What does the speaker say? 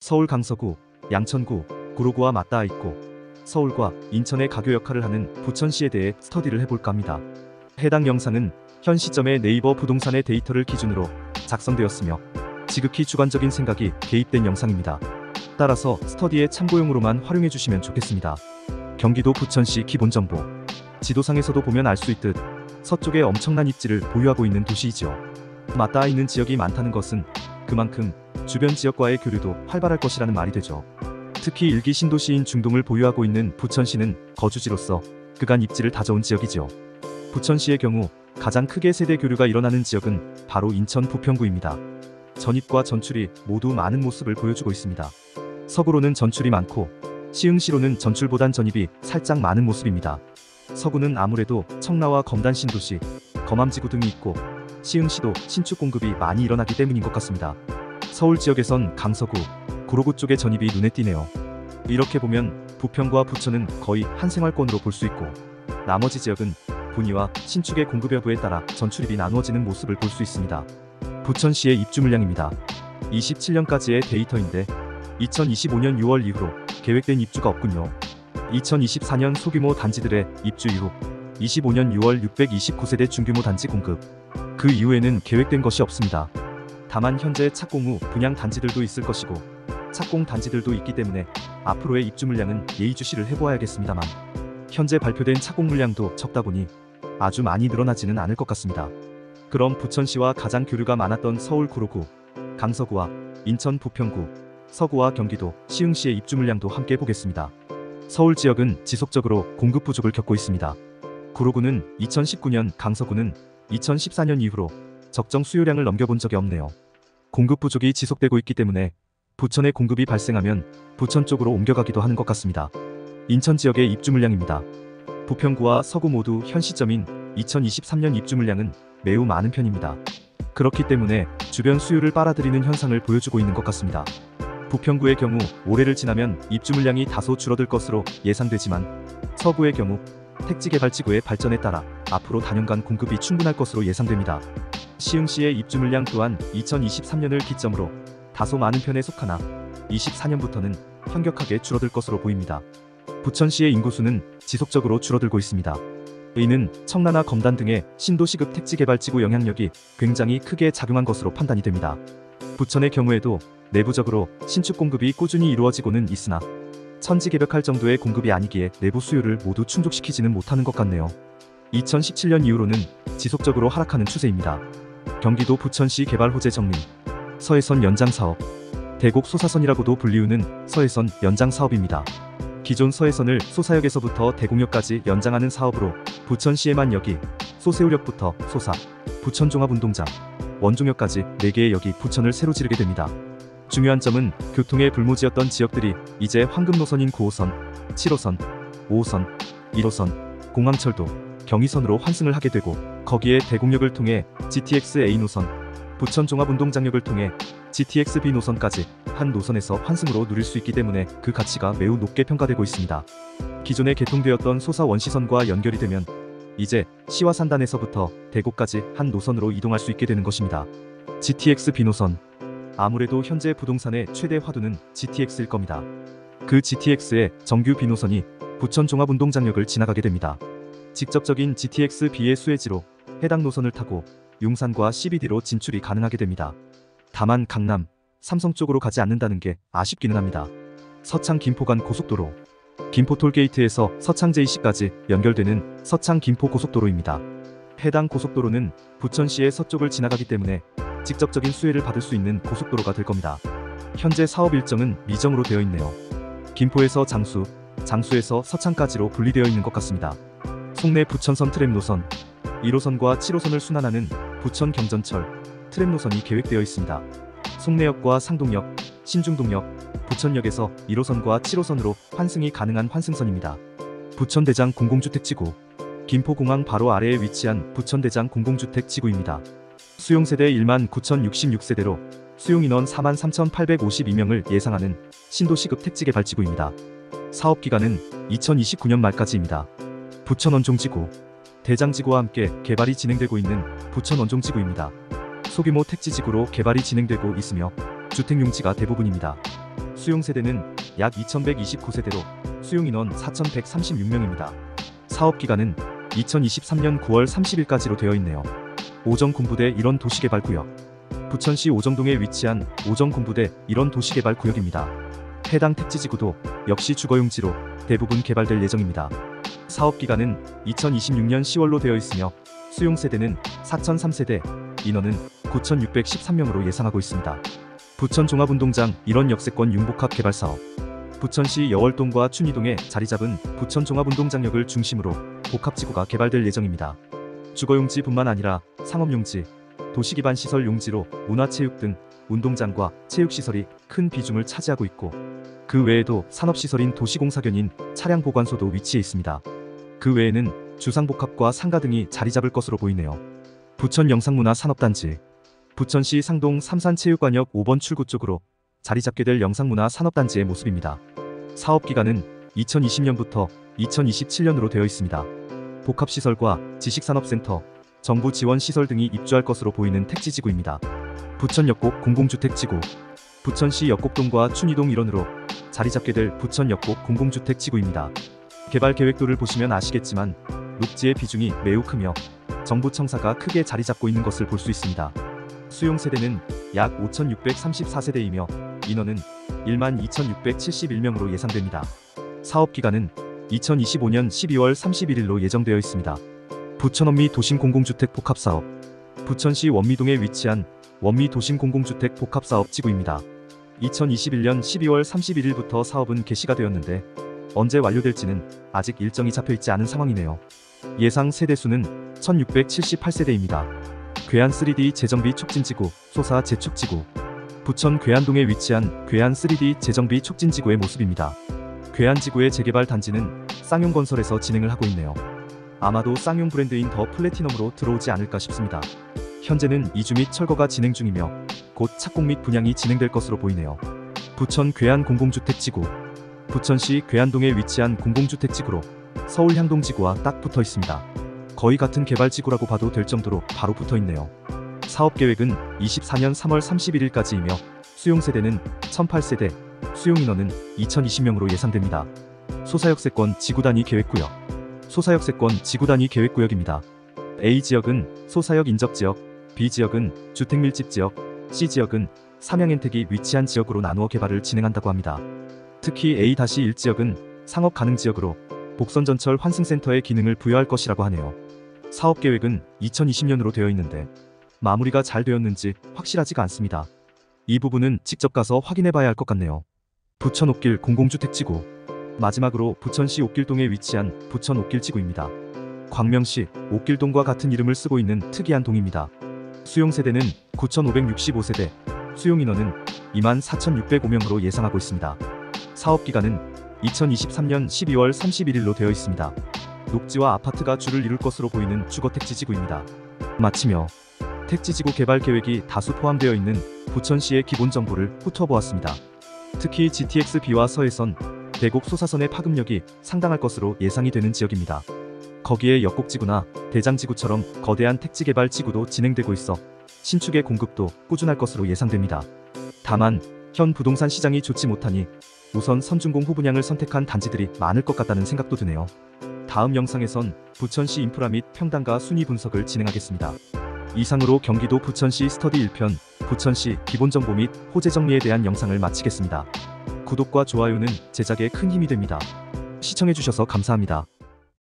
서울 강서구, 양천구, 구로구와 맞닿아 있고 서울과 인천의 가교 역할을 하는 부천시에 대해 스터디를 해볼까 합니다. 해당 영상은 현 시점의 네이버 부동산의 데이터를 기준으로 작성되었으며 지극히 주관적인 생각이 개입된 영상입니다. 따라서 스터디의 참고용으로만 활용해 주시면 좋겠습니다. 경기도 부천시 기본정보. 지도상에서도 보면 알 수 있듯 서쪽에 엄청난 입지를 보유하고 있는 도시이죠. 맞닿아 있는 지역이 많다는 것은 그만큼 주변 지역과의 교류도 활발할 것이라는 말이 되죠. 특히 일기 신도시인 중동을 보유하고 있는 부천시는 거주지로서 그간 입지를 다져온 지역이죠. 부천시의 경우 가장 크게 세대 교류가 일어나는 지역은 바로 인천 부평구입니다. 전입과 전출이 모두 많은 모습을 보여주고 있습니다. 서구로는 전출이 많고 시흥시로는 전출보단 전입이 살짝 많은 모습입니다. 서구는 아무래도 청라와 검단 신도시, 검암지구 등이 있고 시흥시도 신축 공급이 많이 일어나기 때문인 것 같습니다. 서울 지역에선 강서구, 구로구 쪽의 전입이 눈에 띄네요. 이렇게 보면 부평과 부천은 거의 한 생활권으로 볼 수 있고 나머지 지역은 분위와 신축의 공급 여부에 따라 전출입이 나누어지는 모습을 볼 수 있습니다. 부천시의 입주 물량입니다. 27년까지의 데이터인데 2025년 6월 이후로 계획된 입주가 없군요. 2024년 소규모 단지들의 입주 이후 25년 6월 629세대 중규모 단지 공급, 그 이후에는 계획된 것이 없습니다. 다만 현재 착공 후 분양 단지들도 있을 것이고 착공 단지들도 있기 때문에 앞으로의 입주 물량은 예의주시를 해보아야겠습니다만 현재 발표된 착공 물량도 적다 보니 아주 많이 늘어나지는 않을 것 같습니다. 그럼 부천시와 가장 교류가 많았던 서울 구로구, 강서구와 인천 부평구, 서구와 경기도 시흥시의 입주 물량도 함께 보겠습니다. 서울 지역은 지속적으로 공급 부족을 겪고 있습니다. 구로구는 2019년, 강서구는 2014년 이후로 적정 수요량을 넘겨본 적이 없네요. 공급 부족이 지속되고 있기 때문에 부천의 공급이 발생하면 부천 쪽으로 옮겨가기도 하는 것 같습니다. 인천 지역의 입주 물량입니다. 부평구와 서구 모두 현 시점인 2023년 입주 물량은 매우 많은 편입니다. 그렇기 때문에 주변 수요를 빨아들이는 현상을 보여주고 있는 것 같습니다. 부평구의 경우 올해를 지나면 입주 물량이 다소 줄어들 것으로 예상되지만 서구의 경우 택지개발지구의 발전에 따라 앞으로 단연간 공급이 충분할 것으로 예상됩니다. 시흥시의 입주 물량 또한 2023년을 기점으로 다소 많은 편에 속하나 24년부터는 현격하게 줄어들 것으로 보입니다. 부천시의 인구수는 지속적으로 줄어들고 있습니다. 이는 청라나 검단 등의 신도시급 택지개발지구 영향력이 굉장히 크게 작용한 것으로 판단이 됩니다. 부천의 경우에도 내부적으로 신축 공급이 꾸준히 이루어지고는 있으나 천지개벽할 정도의 공급이 아니기에 내부 수요를 모두 충족시키지는 못하는 것 같네요. 2017년 이후로는 지속적으로 하락하는 추세입니다. 경기도 부천시 개발 호재 정리. 서해선 연장 사업. 대곡 소사선이라고도 불리우는 서해선 연장 사업입니다. 기존 서해선을 소사역에서부터 대곡역까지 연장하는 사업으로 부천시에만 역이 소세우역부터 소사, 부천종합운동장, 원종역까지 4개의 역이 부천을 새로 지르게 됩니다. 중요한 점은 교통의 불모지였던 지역들이 이제 황금 노선인 9호선, 7호선, 5호선, 1호선, 공항철도, 경의선으로 환승을 하게 되고 거기에 대곡역을 통해 GTX A 노선, 부천종합운동장역을 통해 GTX B 노선까지 한 노선에서 환승으로 누릴 수 있기 때문에 그 가치가 매우 높게 평가되고 있습니다. 기존에 개통되었던 소사 원시선과 연결이 되면 이제 시와 산단에서부터 대곡까지 한 노선으로 이동할 수 있게 되는 것입니다. GTX B 노선. 아무래도 현재 부동산의 최대 화두는 GTX일 겁니다. 그 GTX의 정규 B 노선이 부천 종합운동장역을 지나가게 됩니다. 직접적인 GTX B의 수혜지로 해당 노선을 타고 용산과 CBD로 진출이 가능하게 됩니다. 다만 강남, 삼성 쪽으로 가지 않는다는 게 아쉽기는 합니다. 서창 김포 간 고속도로. 김포 톨게이트에서 서창 JC까지 연결되는 서창 김포 고속도로입니다. 해당 고속도로는 부천시의 서쪽을 지나가기 때문에 직접적인 수혜를 받을 수 있는 고속도로가 될 겁니다. 현재 사업 일정은 미정으로 되어 있네요. 김포에서 장수, 장수에서 서창까지로 분리되어 있는 것 같습니다. 송내 부천선 트램 노선, 1호선과 7호선을 순환하는 부천 경전철 트램 노선이 계획되어 있습니다. 송내역과 상동역, 신중동역, 부천역에서 1호선과 7호선으로 환승이 가능한 환승선입니다. 부천대장 공공주택지구. 김포공항 바로 아래에 위치한 부천대장 공공주택지구입니다. 수용세대 19,066세대로 수용인원 43,852명을 예상하는 신도시급 택지개발지구입니다. 사업기간은 2029년 말까지입니다. 부천원종지구. 대장지구와 함께 개발이 진행되고 있는 부천원종지구입니다. 소규모 택지지구로 개발이 진행되고 있으며 주택용지가 대부분입니다. 수용 세대는 약 2129세대로 수용 인원 4136명입니다. 사업 기간은 2023년 9월 30일까지로 되어 있네요. 오정군부대 일원 도시개발구역. 부천시 오정동에 위치한 오정군부대 일원 도시개발구역입니다. 해당 택지지구도 역시 주거용지로 대부분 개발될 예정입니다. 사업 기간은 2026년 10월로 되어 있으며 수용 세대는 4003세대, 인원은 9613명으로 예상하고 있습니다. 부천 종합운동장 일원 역세권 융복합 개발 사업. 부천시 여월동과 춘희동에 자리잡은 부천 종합운동장역을 중심으로 복합지구가 개발될 예정입니다. 주거용지뿐만 아니라 상업용지, 도시기반 시설 용지로 문화체육 등 운동장과 체육시설이 큰 비중을 차지하고 있고, 그 외에도 산업시설인 도시공사견인 차량보관소도 위치해 있습니다. 그 외에는 주상복합과 상가 등이 자리잡을 것으로 보이네요. 부천 영상문화산업단지. 부천시 상동 삼산체육관역 5번 출구 쪽으로 자리잡게 될 영상문화산업단지의 모습입니다. 사업기간은 2020년부터 2027년으로 되어 있습니다. 복합시설과 지식산업센터, 정부 지원시설 등이 입주할 것으로 보이는 택지지구입니다. 부천 역곡 공공주택지구. 부천시 역곡동과 춘희동 일원으로 자리잡게 될 부천 역곡 공공주택지구입니다. 개발 계획도를 보시면 아시겠지만 녹지의 비중이 매우 크며 정부 청사가 크게 자리잡고 있는 것을 볼 수 있습니다. 수용 세대는 약 5634세대이며 인원은 12,671명으로 예상됩니다. 사업 기간은 2025년 12월 31일로 예정되어 있습니다. 부천 원미 도심 공공주택 복합사업. 부천시 원미동에 위치한 원미 도심 공공주택 복합사업 지구입니다. 2021년 12월 31일부터 사업은 개시가 되었는데 언제 완료될지는 아직 일정이 잡혀있지 않은 상황이네요. 예상 세대수는 1678세대입니다. 괴한 3D 재정비 촉진지구, 소사 재축지구. 부천 괴한동에 위치한 괴한 3D 재정비 촉진지구의 모습입니다. 괴한지구의 재개발 단지는 쌍용건설에서 진행을 하고 있네요. 아마도 쌍용 브랜드인 더 플래티넘으로 들어오지 않을까 싶습니다. 현재는 이주 및 철거가 진행 중이며 곧 착공 및 분양이 진행될 것으로 보이네요. 부천 괴한 공공주택지구. 부천시 괴한동에 위치한 공공주택지구로 서울 향동지구와 딱 붙어 있습니다. 거의 같은 개발지구라고 봐도 될 정도로 바로 붙어 있네요. 사업계획은 24년 3월 31일까지이며 수용세대는 1008세대, 수용인원은 2020명으로 예상됩니다. 소사역세권 지구단위 계획구역. 소사역세권 지구단위 계획구역입니다. A지역은 소사역 인접지역, B지역은 주택밀집지역, C지역은 삼양엔텍이 위치한 지역으로 나누어 개발을 진행한다고 합니다. 특히 A-1지역은 상업가능지역으로 복선전철 환승센터의 기능을 부여할 것이라고 하네요. 사업계획은 2020년으로 되어 있는데 마무리가 잘 되었는지 확실하지가 않습니다. 이 부분은 직접 가서 확인해봐야 할 것 같네요. 부천 옥길 공공주택지구. 마지막으로 부천시 옥길동에 위치한 부천 옥길지구입니다. 광명시 옥길동과 같은 이름을 쓰고 있는 특이한 동입니다. 수용세대는 9565세대, 수용인원은 24,605명으로 예상하고 있습니다. 사업기간은 2023년 12월 31일로 되어 있습니다. 녹지와 아파트가 주를 이룰 것으로 보이는 주거택지지구입니다. 마치며 택지지구 개발 계획이 다수 포함되어 있는 부천시의 기본 정보를 훑어보았습니다. 특히 GTX-B와 서해선, 대곡 소사선의 파급력이 상당할 것으로 예상이 되는 지역입니다. 거기에 역곡지구나 대장지구처럼 거대한 택지개발 지구도 진행되고 있어 신축의 공급도 꾸준할 것으로 예상됩니다. 다만 현 부동산 시장이 좋지 못하니 우선 선준공 후분양을 선택한 단지들이 많을 것 같다는 생각도 드네요. 다음 영상에선 부천시 인프라 및 평당가 순위 분석을 진행하겠습니다. 이상으로 경기도 부천시 스터디 1편, 부천시 기본정보 및 호재 정리에 대한 영상을 마치겠습니다. 구독과 좋아요는 제작에 큰 힘이 됩니다. 시청해주셔서 감사합니다.